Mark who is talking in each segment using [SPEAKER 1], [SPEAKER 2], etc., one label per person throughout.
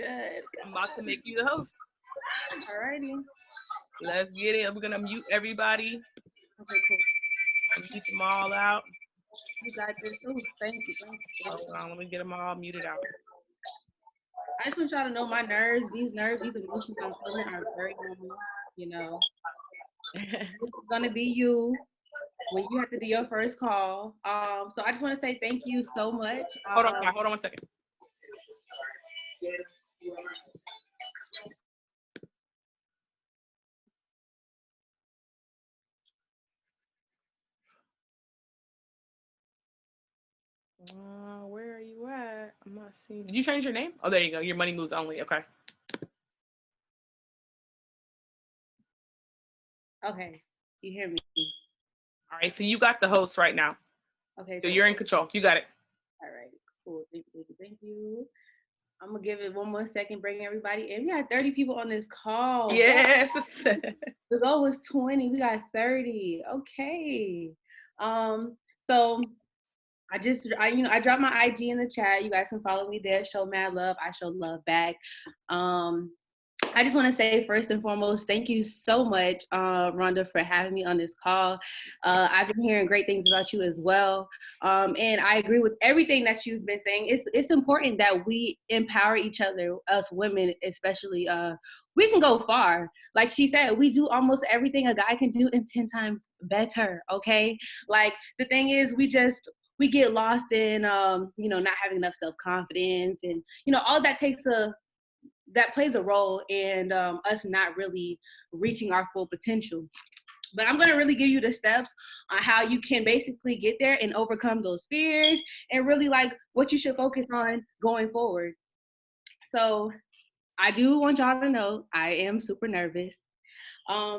[SPEAKER 1] Good.
[SPEAKER 2] I'm about to make you the host.
[SPEAKER 1] Alrighty.
[SPEAKER 2] Let's get it. We're gonna mute everybody.
[SPEAKER 1] Okay, cool.
[SPEAKER 2] Mute them all out.
[SPEAKER 1] You got this. Oh, thank you.
[SPEAKER 2] Hold on, let me get them all muted out.
[SPEAKER 1] I just want y'all to know my nerves, these emotions I'm feeling are very normal. You know, this is gonna be you when you have to do your first call. So I just want to say thank you so much.
[SPEAKER 2] Hold on 1 second. Where are you at? I'm not seeing. Did you change your name? Oh, there you go. Your money moves only. Okay.
[SPEAKER 1] Okay, you hear me?
[SPEAKER 2] All right. So you got the host right now.
[SPEAKER 1] Okay.
[SPEAKER 2] So you're in control. You got it.
[SPEAKER 1] All right. Cool. Thank you. I'm gonna give it 1 more second. Bring everybody in. We got 30 people on this call.
[SPEAKER 2] Yes.
[SPEAKER 1] The goal was 20. We got 30. Okay. So I dropped my IG in the chat. You guys can follow me there. Show mad love. I show love back. I just want to say first and foremost, thank you so much, Rhonda, for having me on this call. I've been hearing great things about you as well, and I agree with everything that you've been saying. It's important that we empower each other, us women especially. We can go far. Like she said, we do almost everything a guy can do and 10 times better. Okay, like the thing is, we get lost in not having enough self-confidence, and all of that plays a role in us not really reaching our full potential. But I'm going to really give you the steps on how you can basically get there and overcome those fears, and really like what you should focus on going forward. So I do want y'all to know I am super nervous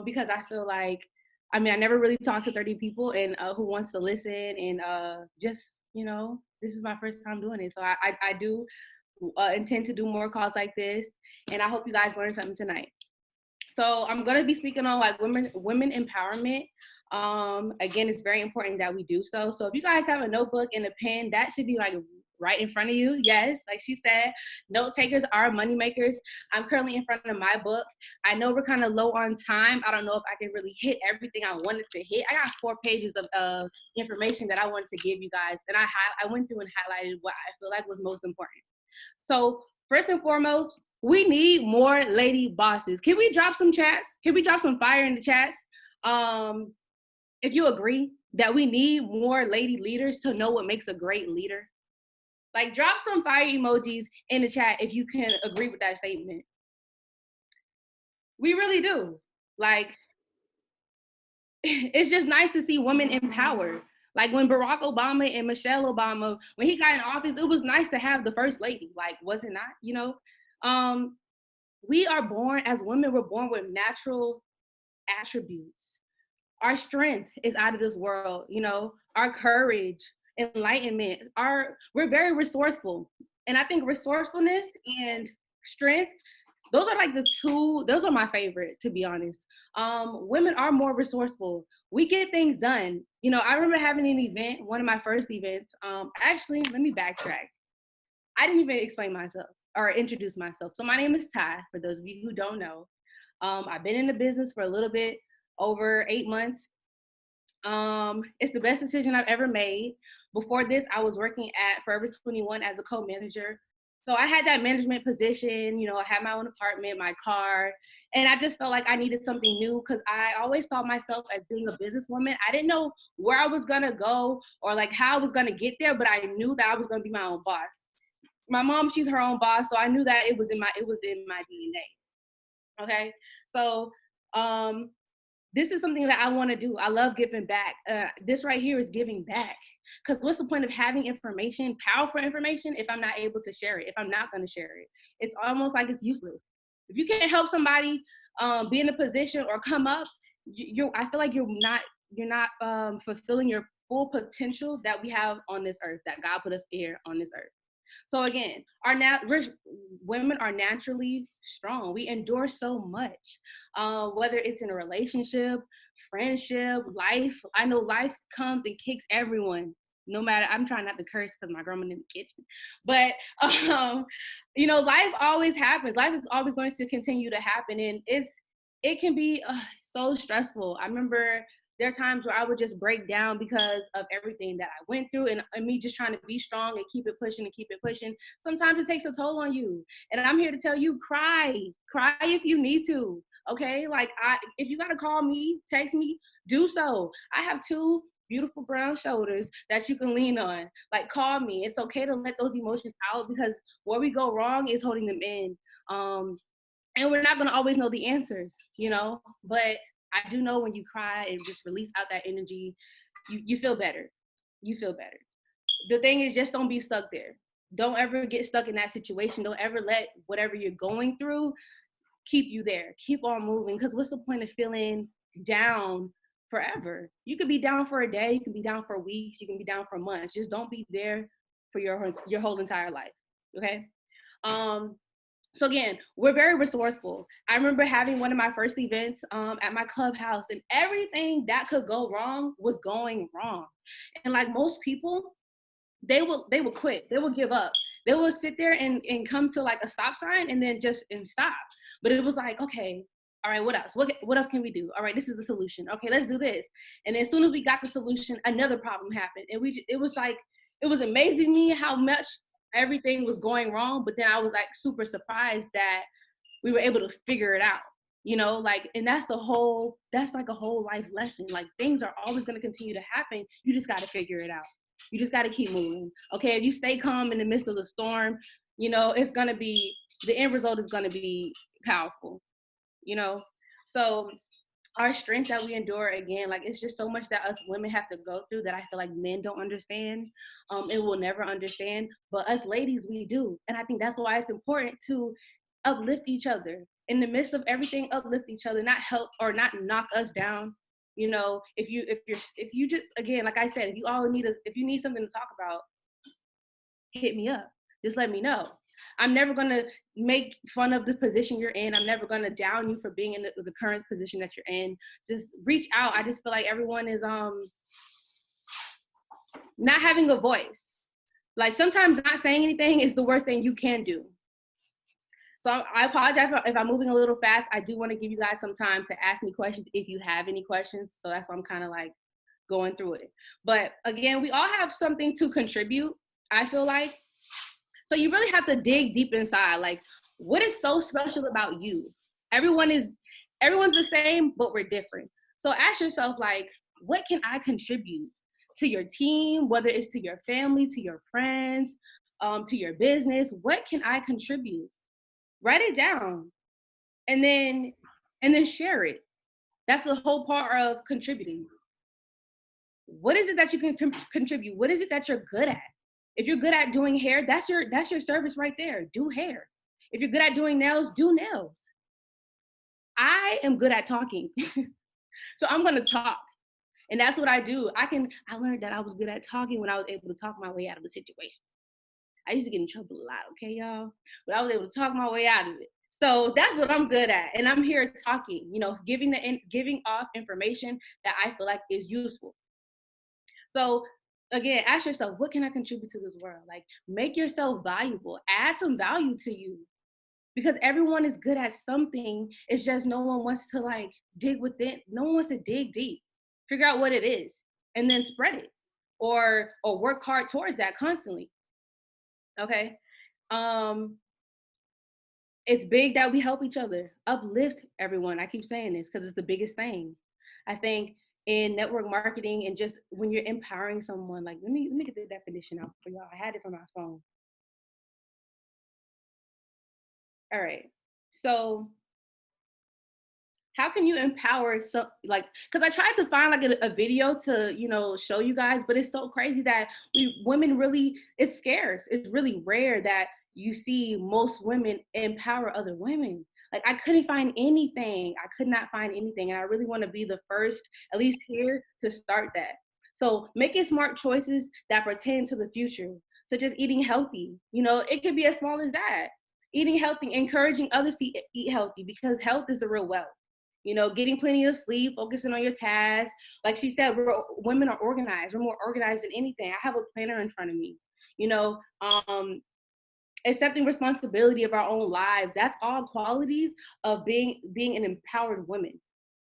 [SPEAKER 1] because I feel like, I never really talked to 30 people and who wants to listen, and this is my first time doing it. So I do intend to do more calls like this, and I hope you guys learned something tonight. So I'm gonna be speaking on like women empowerment. Again, it's very important that we do so. So if you guys have a notebook and a pen, that should be like right in front of you. Yes, like she said, note takers are money makers. I'm currently in front of my book. I know we're kind of low on time. I don't know if I can really hit everything I wanted to hit. I got 4 pages of information that I wanted to give you guys, and I went through and highlighted what I feel like was most important. So first and foremost, we need more lady bosses. Can we drop some chats? Can we drop some fire in the chats? If you agree that we need more lady leaders to know what makes a great leader. Like, drop some fire emojis in the chat if you can agree with that statement. We really do. Like, it's just nice to see women empowered. Like when Barack Obama and Michelle Obama, when he got in office, it was nice to have the first lady. Like, was it not? We are born as women. We're born with natural attributes. Our strength is out of this world. Our courage, enlightenment. We're very resourceful, and I think resourcefulness and strength. Those are like the two. Those are my favorite, to be honest. Women are more resourceful. We get things done. I remember having an event, one of my first events. Actually, let me backtrack. I didn't even explain myself or introduce myself. So my name is Ty, for those of you who don't know. I've been in the business for a little bit over 8 months. It's the best decision I've ever made. Before this, I was working at Forever 21 as a co-manager. So I had that management position, I had my own apartment, my car, and I just felt like I needed something new because I always saw myself as being a businesswoman. I didn't know where I was gonna go or like how I was gonna get there, but I knew that I was gonna be my own boss. My mom, she's her own boss, so I knew that it was in my DNA. Okay, so this is something that I want to do. I love giving back. This right here is giving back. Because what's the point of having information, powerful information, if I'm not able to share it, if I'm not going to share it? It's almost like it's useless. If you can't help somebody be in a position or come up, I feel like you're not fulfilling your full potential that we have on this earth, that God put us here on this earth. So again, women are naturally strong. We endure so much, whether it's in a relationship, friendship, life. I know life comes and kicks everyone. no matter, I'm trying not to curse because my grandma's in the kitchen, but life always happens. Life is always going to continue to happen, and it can be so stressful. I remember there are times where I would just break down because of everything that I went through, and me just trying to be strong and keep it pushing and keep it pushing. Sometimes it takes a toll on you, and I'm here to tell you, cry if you need to. Okay, like if you gotta call me, text me, do so. I have two beautiful brown shoulders that you can lean on. Like, call me. It's okay to let those emotions out, because where we go wrong is holding them in. And we're not going to always know the answers, but I do know when you cry and just release out that energy, you feel better. You feel better. The thing is, just don't be stuck there. Don't ever get stuck in that situation. Don't ever let whatever you're going through keep you there. Keep on moving, because what's the point of feeling down forever? You could be down for a day, you can be down for weeks, you can be down for months. Just don't be there for your whole entire life. Okay. So again, we're very resourceful. I remember having one of my first events at my clubhouse, and everything that could go wrong was going wrong. And like most people, they will quit. They will give up. They will sit there and come to like a stop sign and then just stop. But it was like, okay, all right, what else? What else can we do? All right, this is the solution. Okay, let's do this. And as soon as we got the solution, another problem happened. And it was amazing to me how much everything was going wrong. But then I was like super surprised that we were able to figure it out. And that's like a whole life lesson. Like, things are always going to continue to happen. You just got to figure it out. You just got to keep moving. Okay, if you stay calm in the midst of the storm, it's going to be, the end result is going to be powerful. So our strength that we endure, again, like, it's just so much that us women have to go through that I feel like men don't understand, and will never understand. But us ladies, we do. And I think that's why it's important to uplift each other in the midst of everything. Uplift each other, not help or not knock us down. If you just, again, like I said, if you need something to talk about, hit me up. Just let me know. I'm never going to make fun of the position you're in. I'm never going to down you for being in the current position that you're in. Just reach out. I just feel like everyone is not having a voice. Like, sometimes not saying anything is the worst thing you can do. So I apologize if I'm moving a little fast. I do want to give you guys some time to ask me questions if you have any questions. So that's why I'm kind of like going through it. But again, we all have something to contribute, I feel like. So you really have to dig deep inside. Like, what is so special about you? Everyone's the same, but we're different. So ask yourself, like, what can I contribute to your team, whether it's to your family, to your friends, to your business? What can I contribute? Write it down, and then share it. That's the whole part of contributing. What is it that you can contribute? What is it that you're good at? If you're good at doing hair, that's your service right there. Do hair. If you're good at doing nails, do nails. I am good at talking. So I'm going to talk. And that's what I do. I learned that I was good at talking when I was able to talk my way out of a situation. I used to get in trouble a lot, okay, y'all? But I was able to talk my way out of it. So that's what I'm good at. And I'm here talking, giving off information that I feel like is useful. So again, ask yourself, what can I contribute to this world? Like, make yourself valuable. Add some value to you. Because everyone is good at something. It's just no one wants to like dig within. No one wants to dig deep. Figure out what it is and then spread it. Or work hard towards that constantly. Okay. It's big that we help each other, uplift everyone. I keep saying this because it's the biggest thing. I think in network marketing, and just when you're empowering someone, like, let me get the definition out for y'all. I had it from my phone. All right. So how can you empower because I tried to find like a video to, show you guys, but it's so crazy that women really, it's scarce. It's really rare that you see most women empower other women. Like, I couldn't find anything. I could not find anything. And I really want to be the first, at least here, to start that. So making smart choices that pertain to the future, such as eating healthy. It could be as small as that. Eating healthy, encouraging others to eat healthy, because health is a real wealth. You know, getting plenty of sleep, focusing on your tasks. Like she said, women are organized. We're more organized than anything. I have a planner in front of me. You know, accepting responsibility of our own lives. That's all qualities of being an empowered woman.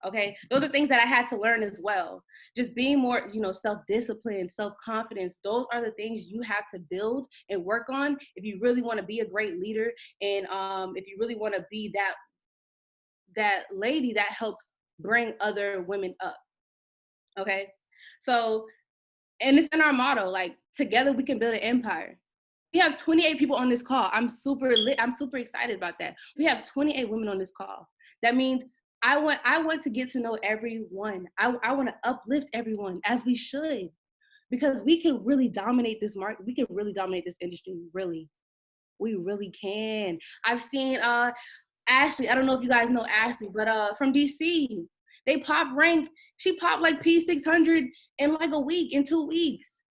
[SPEAKER 1] Okay, those are things that I had to learn as well. Just being more, you know, self-discipline, self-confidence. Those are the things you have to build and work on if you really want to be a great leader, and if you really want to be that lady that helps bring other women up. Okay, so, and it's in our motto, like, together we can build an empire. We have 28 people on this call. I'm super lit. I'm super excited about that. We have 28 women on this call. That means I want to get to know everyone. I want to uplift everyone, as we should, because we can really dominate this market. We can really dominate this industry. Really, we really can. I've seen Ashley. I don't know if you guys know Ashley, but from DC, they pop rank. She popped like P600 in like a week, in 2 weeks.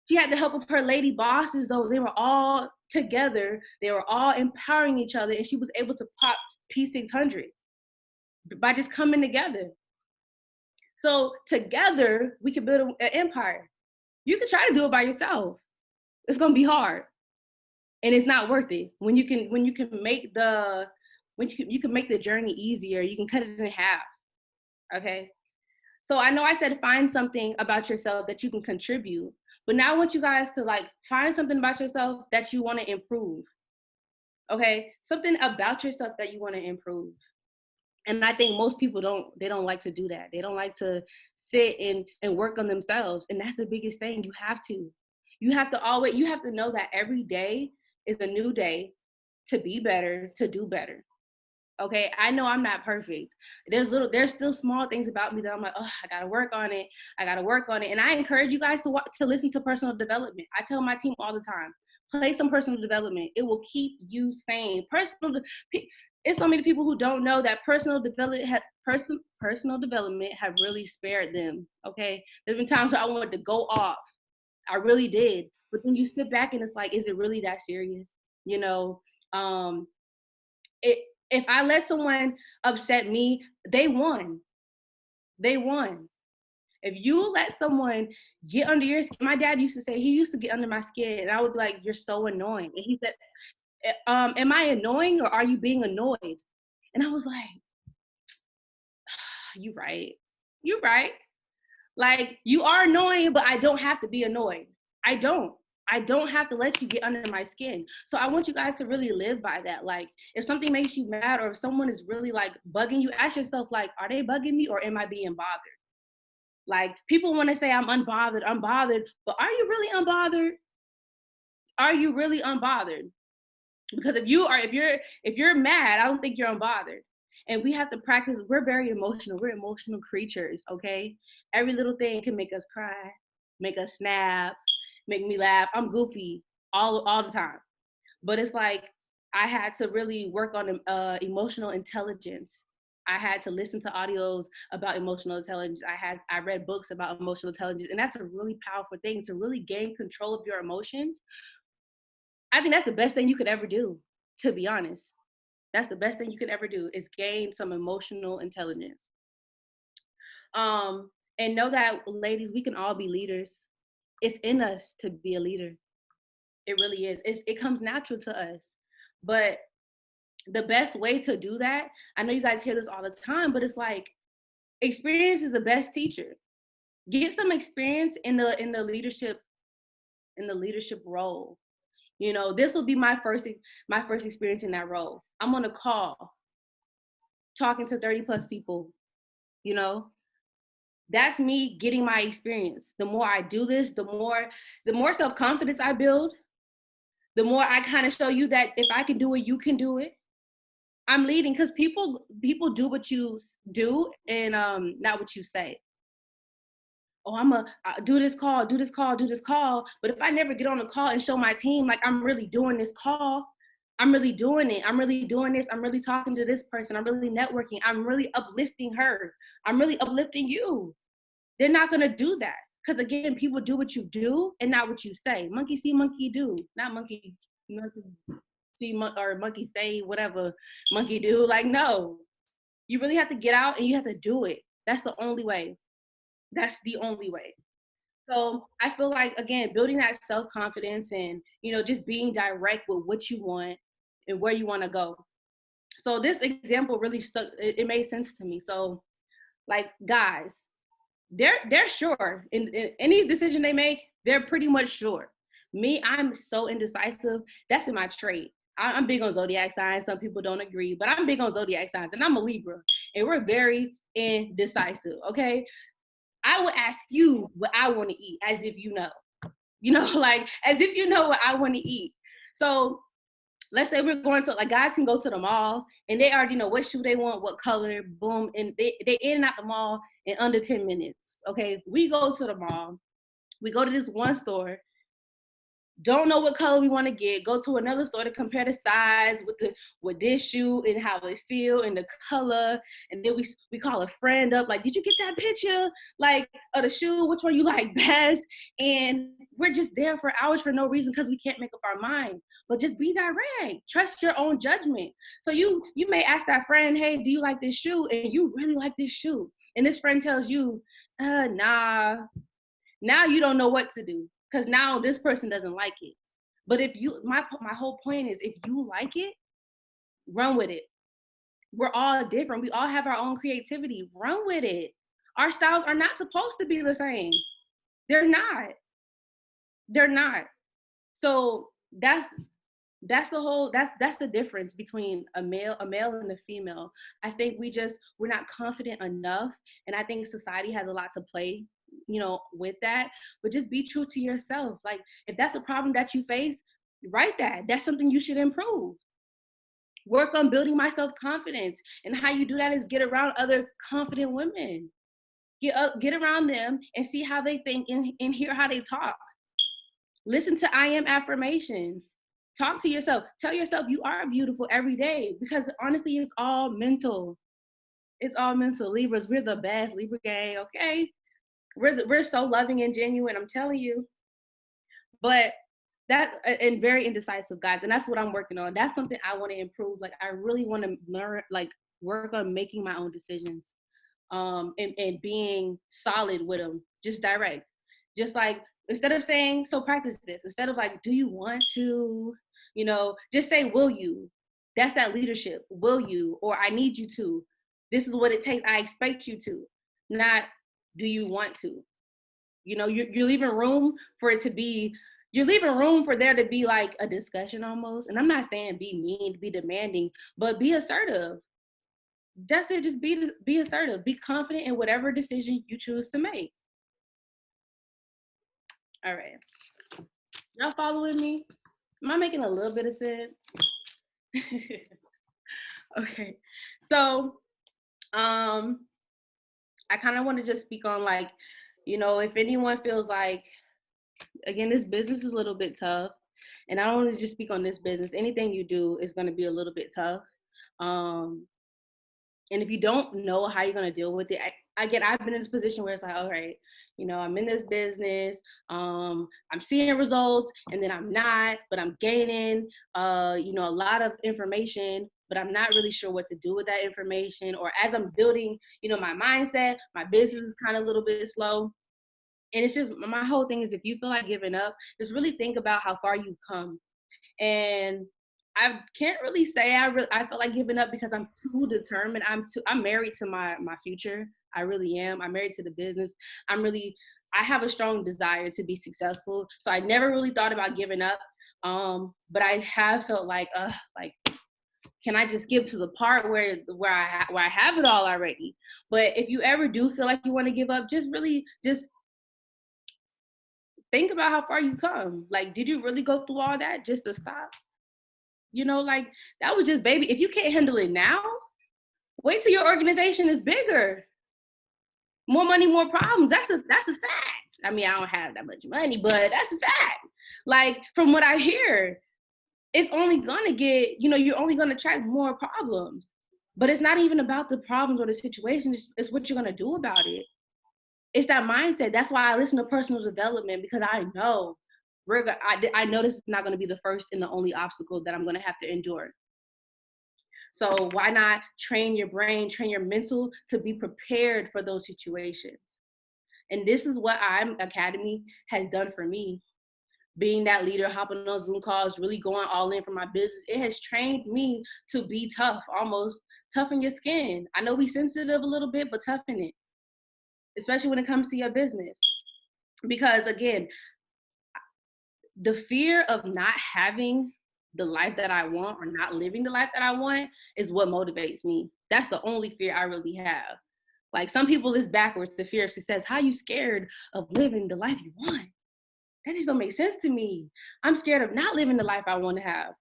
[SPEAKER 1] She had the help of her lady bosses, though. They were all together. They were all empowering each other, and she was able to pop P600 by just coming together. So together, we can build an empire. You can try to do it by yourself. It's gonna be hard, and it's not worth it. When you can make the you can make the journey easier. You can cut it in half. Okay. So I know I said find something about yourself that you can contribute, but now I want you guys to like find something about yourself that you want to improve. Okay, something about yourself that you want to improve. And I think most people don't like to do that. They don't like to sit and work on themselves. And that's the biggest thing. You have to. You have to know that every day is a new day to be better, to do better. Okay, I know I'm not perfect. There's still small things about me that I'm like, oh, I gotta work on it. I gotta work on it. And I encourage you guys to listen to personal development. I tell my team all the time, play some personal development. It will keep you sane. It's so many people who don't know that personal development have really spared them. Okay, there's been times where I wanted to go off. I really did. But then you sit back and it's like, is it really that serious? You know, it if I let someone upset me, they won. They won. If you let someone get under your skin, my dad used to say, he used to get under my skin, and I would be like, you're so annoying. And he said, am I annoying or are you being annoyed? And I was like, you right. You right. Like, you are annoying, but I don't have to be annoyed. I don't. I don't have to let you get under my skin. So I want you guys to really live by that. Like, if something makes you mad or if someone is really like bugging you, ask yourself, like, are they bugging me or am I being bothered? Like, people want to say I'm unbothered, but are you really unbothered? Are you really unbothered? Because if you're mad, I don't think you're unbothered. And we have to practice. We're very emotional. We're emotional creatures. Okay, every little thing can make us cry, make us snap, make me laugh. I'm goofy all the time. But it's like I had to really work on emotional intelligence. I had to listen to audios about emotional intelligence. I read books about emotional intelligence, and that's a really powerful thing to really gain control of your emotions. I think that's the best thing you could ever do, to be honest. That's the best thing you could ever do is gain some emotional intelligence. And know that, ladies, we can all be leaders. It's in us to be a leader. It really is. It comes natural to us. But the best way to do that, I know you guys hear this all the time, but it's like experience is the best teacher. Get some experience in the leadership role. You know, this will be my first experience in that role. I'm on a call talking to 30 plus people, you know. That's me getting my experience. The more I do this, the more self-confidence I build, the more I kind of show you that if I can do it, you can do it. I'm leading because people do what you do and not what you say. Oh, I'm a do this call. But if I never get on the call and show my team like I'm really doing this call, I'm really doing it. I'm really doing this. I'm really talking to this person. I'm really networking. I'm really uplifting her. I'm really uplifting you. They're not gonna do that because again, people do what you do and not what you say. Monkey see, monkey do, not monkey see or monkey say whatever monkey do. Like, no, You really have to get out and you have to do it. That's the only way. That's the only way. So I feel like, again, building that self-confidence and, just being direct with what you want and where you want to go. So this example really stuck. It made sense to me. So like guys, they're sure in any decision they make, they're pretty much sure. Me, I'm so indecisive. That's in my trait. I'm big on zodiac signs. Some people don't agree, but I'm big on zodiac signs, and I'm a Libra, and we're very indecisive. Okay, I would ask you what I want to eat, as if like as if you know what I want to eat. So let's say we're going to, like, guys can go to the mall and they already know what shoe they want, what color, boom, and they in and out the mall in under 10 minutes. Okay, we go to the mall, we go to this one store, don't know what color we want to get, go to another store to compare the size with this shoe and how it feel and the color, and then we call a friend up, like, did you get that picture, like, of the shoe, which one you like best? And we're just there for hours for no reason because we can't make up our mind. But just be direct, trust your own judgment. So you may ask that friend, hey, do you like this shoe? And you really like this shoe, and this friend tells you, nah. Now you don't know what to do because now this person doesn't like it. But if you, my whole point is, if you like it, run with it. We're all different. We all have our own creativity. Run with it. Our styles are not supposed to be the same. They're not. They're not. So that's the difference between a male and a female. I think we're not confident enough, and I think society has a lot to play, with that. But just be true to yourself. Like, if that's a problem that you face, write that. That's something you should improve. Work on building my self-confidence, and how you do that is get around other confident women. Get around them and see how they think, and hear how they talk. Listen to I am affirmations. Talk to yourself. Tell yourself you are beautiful every day, because honestly, it's all mental. It's all mental. Libras, we're the best. Libra gang, okay? We're so loving and genuine, I'm telling you. But and very indecisive, guys, and that's what I'm working on. That's something I want to improve. Like, I really want to learn, like, work on making my own decisions, and being solid with them, just direct. Just like, instead of saying, so practice this, instead of like, do you want to, just say, will you? That's that leadership. Will you? Or I need you to. This is what it takes. I expect you to. Not, do you want to? You're leaving room for it to be, you're leaving room for there to be like a discussion almost. And I'm not saying be mean, be demanding, but be assertive. That's it. Just be assertive. Be confident in whatever decision you choose to make. All right. Y'all following me? Am I making a little bit of sense? Okay. So, I kind of want to just speak on, like, if anyone feels like, again, this business is a little bit tough, and I don't want to just speak on this business. Anything you do is going to be a little bit tough. And if you don't know how you're going to deal with it, I've been in this position where it's like, all right, I'm in this business, I'm seeing results, and then I'm not, but I'm gaining, a lot of information, but I'm not really sure what to do with that information. Or as I'm building, my mindset, my business is kind of a little bit slow. And it's just, my whole thing is, if you feel like giving up, just really think about how far you've come. And I can't really say I feel like giving up, because I'm too determined. I'm married to my future. I really am. I'm married to the business. I have a strong desire to be successful. So I never really thought about giving up. But I have felt like, can I just give to the part where I have it all already? But if you ever do feel like you want to give up, just really just think about how far you come. Like, did you really go through all that just to stop? Like, that was just baby. If you can't handle it now, wait till your organization is bigger. More money, more problems. That's a fact. I mean, I don't have that much money, but that's a fact. Like, from what I hear, it's only gonna get, you're only gonna attract more problems. But it's not even about the problems or the situation. It's what you're gonna do about it. It's that mindset. That's why I listen to personal development, because I know I know this is not going to be the first and the only obstacle that I'm going to have to endure. So why not train your brain, train your mental to be prepared for those situations? And this is what I'm Academy has done for me. Being that leader, hopping on Zoom calls, really going all in for my business, it has trained me to be tough, almost toughen your skin. I know we sensitive a little bit, but toughen it, especially when it comes to your business. Because again, the fear of not having the life that I want or not living the life that I want is what motivates me. That's the only fear I really have. Like some people, it's backwards. The fear of success. How are you scared of living the life you want? That just don't make sense to me. I'm scared of not living the life I want to have.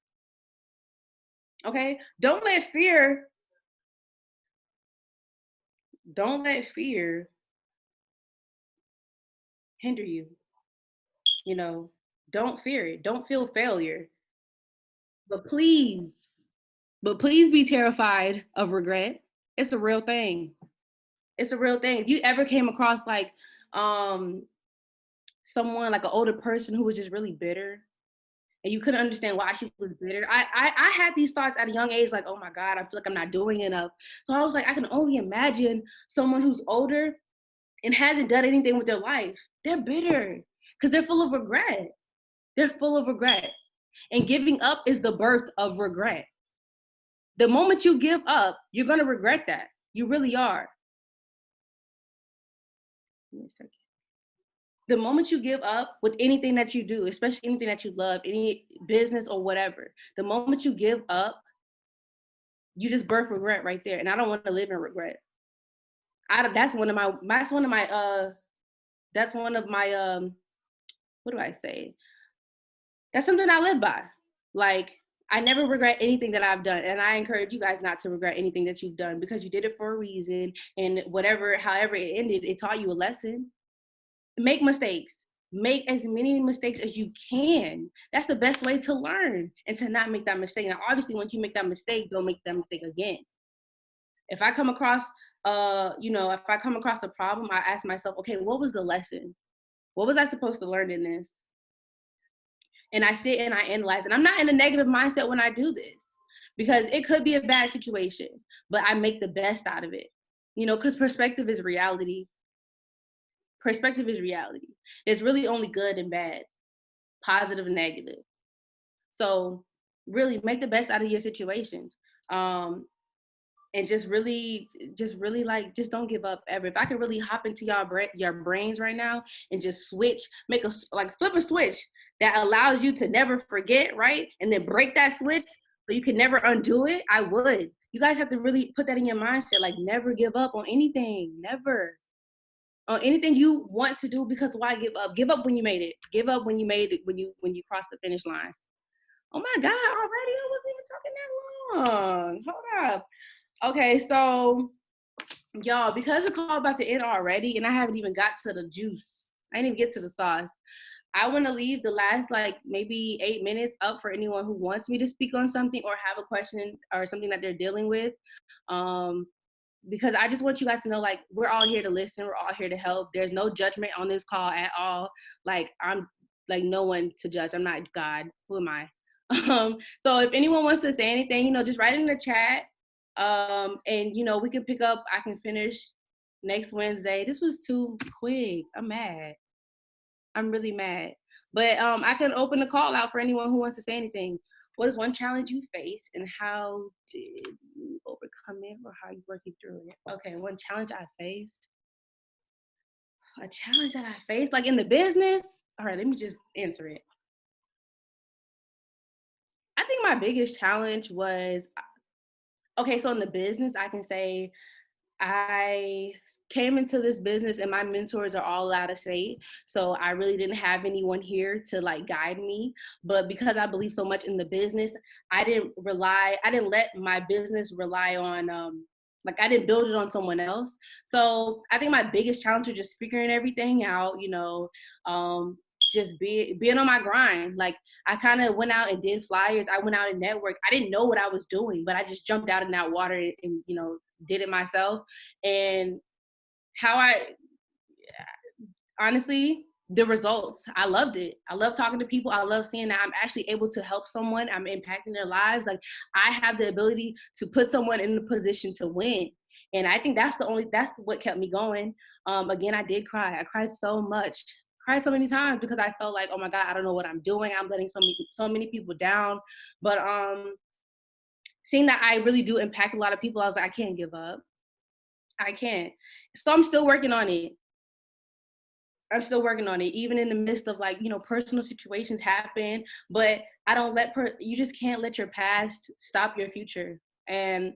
[SPEAKER 1] Okay? Don't let fear hinder you. You know, don't fear it. Don't feel failure. But please, but please be terrified of regret. It's a real thing. It's a real thing. If you ever came across like um someone like an older person who was just really bitter and you couldn't understand why she was bitter. I had these thoughts at a young age, like, oh my God, I feel like I'm not doing enough. So I was like, I can only imagine someone who's older and hasn't done anything with their life. They're bitter because they're full of regret. They're full of regret. And giving up is the birth of regret. The moment you give up, you're gonna regret that. You really are. Give me a second. The moment you give up with anything that you do, especially anything that you love, any business or whatever, the moment you give up, you just birth regret right there. And I don't want to live in regret. That's one of my that's one of my what do I say? That's something I live by. Like I never regret anything that I've done. And I encourage you guys not to regret anything that you've done because you did it for a reason. And however it ended, it taught you a lesson. Make mistakes. Make as many mistakes as you can. That's the best way to learn and to not make that mistake. Now, obviously, once you make that mistake, don't make that mistake again. If I come across, if I come across a problem, I ask myself, okay, what was the lesson? What was I supposed to learn in this? And I sit and I analyze. And I'm not in a negative mindset when I do this because it could be a bad situation, but I make the best out of it. Because perspective is reality. Perspective is reality. It's really only good and bad, positive and negative. So really make the best out of your situation. And just really like just don't give up ever. If I could really hop into your brains right now and just switch, flip a switch that allows you to never forget, right? And then break that switch so you can never undo it, I would. You guys have to really put that in your mindset, like never give up on anything, never. On anything you want to do, because why give up? Give up when you made it. Give up when you made it, when you crossed the finish line. Oh my God, already? I wasn't even talking that long. Hold up. Okay, so y'all, because the call about to end already and I haven't even got to the juice. I didn't even get to the sauce. I want to leave the last like maybe 8 minutes up for anyone who wants me to speak on something or have a question or something that they're dealing with. Because I just want you guys to know, like, we're all here to listen. We're all here to help. There's no judgment on this call at all. Like, I'm like no one to judge. I'm not God. Who am I? So if anyone wants to say anything, just write it in the chat. And we can pick up. I can finish next Wednesday. This was too quick. I'm mad. I'm really mad. But I can open the call out for anyone who wants to say anything. What is one challenge you faced and how did you overcome it or how are you working through it? Okay, one challenge I faced. A challenge that I faced, like in the business. All right, let me just answer it. I think my biggest challenge was okay, so in the business, I can say I came into this business and my mentors are all out of state. So I really didn't have anyone here to like guide me. But because I believe so much in the business, I didn't let my business rely on, I didn't build it on someone else. So I think my biggest challenge was just figuring everything out, just being on my grind. Like I kind of went out and did flyers. I went out and networked. I didn't know what I was doing, but I just jumped out in that water and did it myself. And how I honestly, the results. I loved it. I love talking to people. I love seeing that I'm actually able to help someone. I'm impacting their lives. Like I have the ability to put someone in the position to win. And I think that's what kept me going. Again, I did cry. I cried so much, cried so many times because I felt like, oh my God, I don't know what I'm doing. I'm letting so many people down. But seeing that I really do impact a lot of people, I was like, I can't give up. I can't. So I'm still working on it. I'm still working on it, even in the midst of like, personal situations happen, but I don't you just can't let your past stop your future. And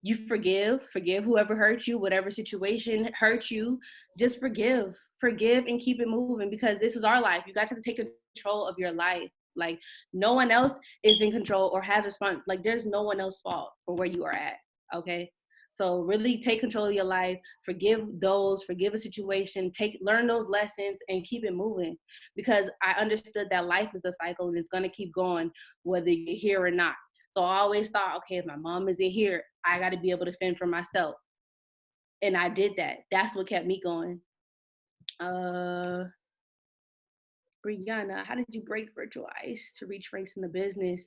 [SPEAKER 1] you forgive whoever hurt you, whatever situation hurt you, just forgive and keep it moving because this is our life. You guys have to take control of your life. Like no one else is in control or has response. Like there's no one else's fault for where you are at. Okay. So really take control of your life, forgive a situation, learn those lessons and keep it moving because I understood that life is a cycle and it's going to keep going whether you're here or not. So I always thought, okay, if my mom isn't here, I got to be able to fend for myself. And I did that. That's what kept me going. Brianna, how did you break virtual ice to reach ranks in the business?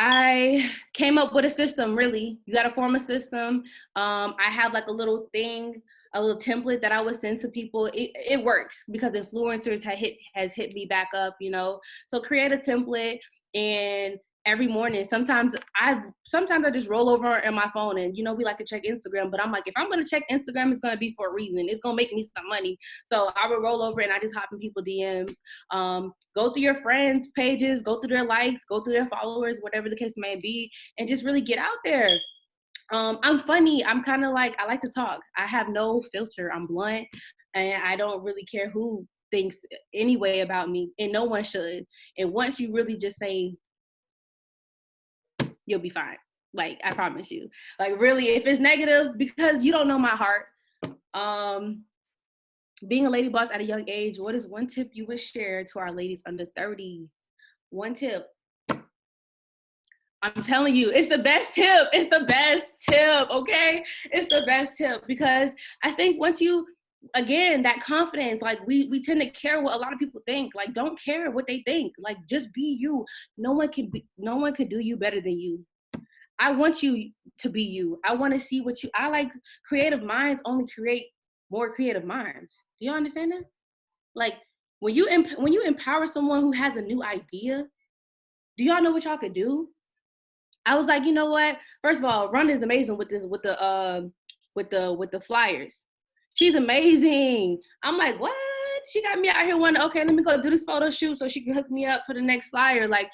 [SPEAKER 1] I came up with a system, really. You got to form a system. I have like a little template that I would send to people. It works because influencers has hit me back up, So create a template and every morning, sometimes I just roll over in my phone and, we like to check Instagram, but I'm like, if I'm going to check Instagram, it's going to be for a reason. It's going to make me some money. So I would roll over and I just hop in people DMs, go through your friends' pages, go through their likes, go through their followers, whatever the case may be, and just really get out there. I'm funny. I'm kind of like, I like to talk. I have no filter. I'm blunt and I don't really care who thinks any way about me and no one should. And once you really just say, you'll be fine. Like, I promise you. Like, really, if it's negative, because you don't know my heart. Being a lady boss at a young age, what is one tip you would share to our ladies under 30? One tip. I'm telling you, it's the best tip. It's the best tip, okay? It's the best tip because I think once you, again, that confidence, like we tend to care what a lot of people think. Like, don't care what they think. Like, just be you. No one can do you better than you. I want you to be you. I want to see I like creative minds only create more creative minds. Do you understand that? Like when you empower someone who has a new idea, do y'all know what y'all could do? I was like, you know what? First of all, Rhonda is amazing with the flyers. She's amazing. I'm like, what? She got me out here wondering, okay, let me go do this photo shoot so she can hook me up for the next flyer. Like,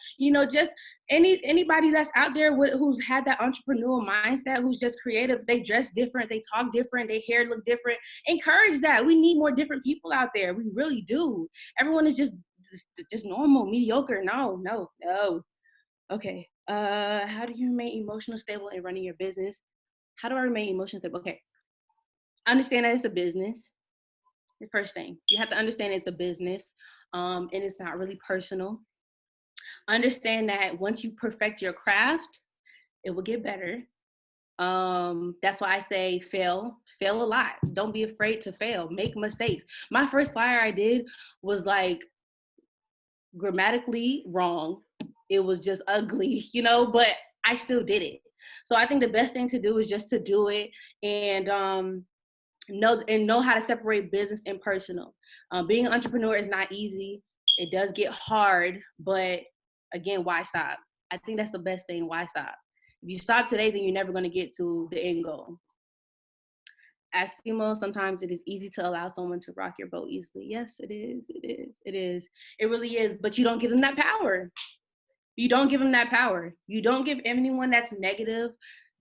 [SPEAKER 1] just anybody that's out there who's had that entrepreneurial mindset, who's just creative, they dress different, they talk different, their hair look different. Encourage that. We need more different people out there. We really do. Everyone is just normal, mediocre. No. Okay. How do you remain emotionally stable in running your business? How do I remain emotionally stable? Okay. Understand that it's a business. The first thing, you have to understand it's a business, and it's not really personal. Understand that once you perfect your craft, it will get better. That's why I say fail a lot. Don't be afraid to fail. Make mistakes. My first flyer I did was like grammatically wrong. It was just ugly, but I still did it. So I think the best thing to do is just to do it and know how to separate business and personal. Being an entrepreneur is not easy. It does get hard, but again, why stop? I think that's the best thing. Why stop? If you stop today, then you're never going to get to the end goal. As females, sometimes it is easy to allow someone to rock your boat easily. Yes, it is. It really is. But you don't give them that power. You don't give them that power. You don't give anyone that's negative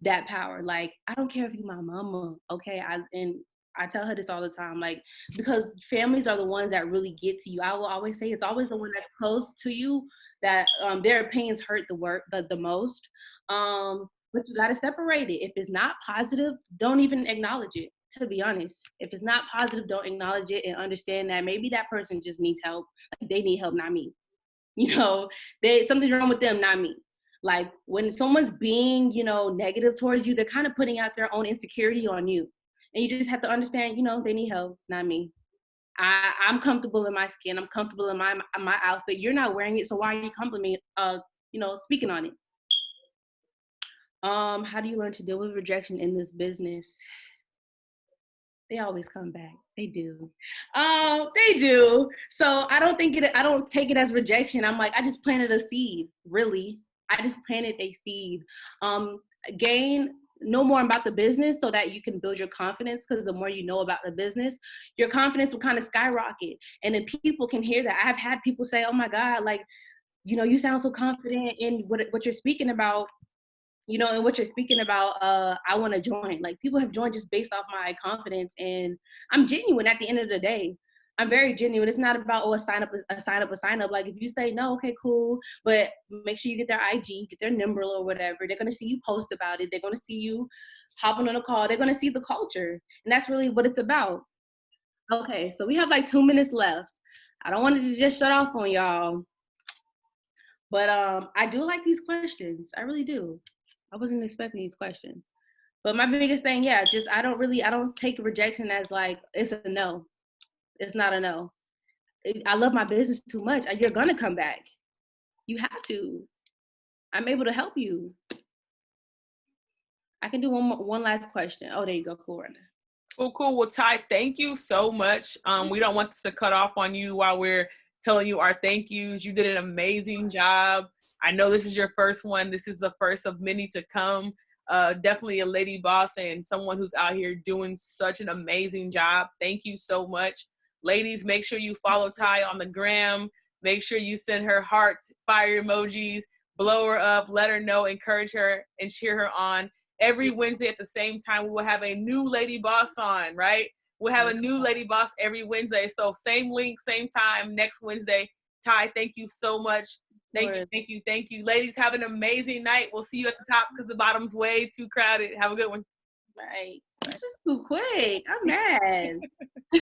[SPEAKER 1] that power. Like, I don't care if you're my mama, okay? I tell her this all the time, like, because families are the ones that really get to you. I will always say it's always the one that's close to you that their opinions hurt the most. But you got to separate it. If it's not positive, don't even acknowledge it, to be honest. If it's not positive, don't acknowledge it and understand that maybe that person just needs help. Like, they need help, not me. Something's wrong with them, not me. Like when someone's being, negative towards you, they're kind of putting out their own insecurity on you. And you just have to understand, they need help, not me. I'm comfortable in my skin. I'm comfortable in my outfit. You're not wearing it, so why are you complimenting? Speaking on it. How do you learn to deal with rejection in this business? They always come back. They do. They do. So I don't take it as rejection. I'm like, I just planted a seed, really. I just planted a seed. Gain know more about the business so that you can build your confidence, because the more you know about the business, your confidence will kind of skyrocket. And then people can hear that. I've had people say, oh my God, like, you sound so confident in what you're speaking about, and what you're speaking about, I want to join. Like, people have joined just based off my confidence, and I'm genuine at the end of the day. I'm very genuine. It's not about, a sign up. Like, if you say no, okay, cool, but make sure you get their IG, get their number or whatever. They're gonna see you post about it. They're gonna see you hopping on a call. They're gonna see the culture, and that's really what it's about. Okay, so we have like 2 minutes left. I don't want to just shut off on y'all, but I do like these questions. I really do. I wasn't expecting these questions. But my biggest thing, yeah, just I don't take rejection as like it's a no. It's not a no. I love my business too much. You're gonna come back. You have to. I'm able to help you. I can do one last question. Oh, there you go, cool.
[SPEAKER 2] Cool. Well, Ty, thank you so much. We don't want this to cut off on you while we're telling you our thank yous. You did an amazing job. I know this is your first one. This is the first of many to come. Definitely a lady boss and someone who's out here doing such an amazing job. Thank you so much. Ladies, make sure you follow Ty on the gram. Make sure you send her hearts, fire emojis, blow her up, let her know, encourage her, and cheer her on. Every Wednesday at the same time, we will have a new lady boss on, right? We'll have a new lady boss every Wednesday. So same link, same time next Wednesday. Ty, thank you so much. Thank you. Ladies, have an amazing night. We'll see you at the top because the bottom's way too crowded. Have a good one.
[SPEAKER 1] Right. This is too quick. I'm mad.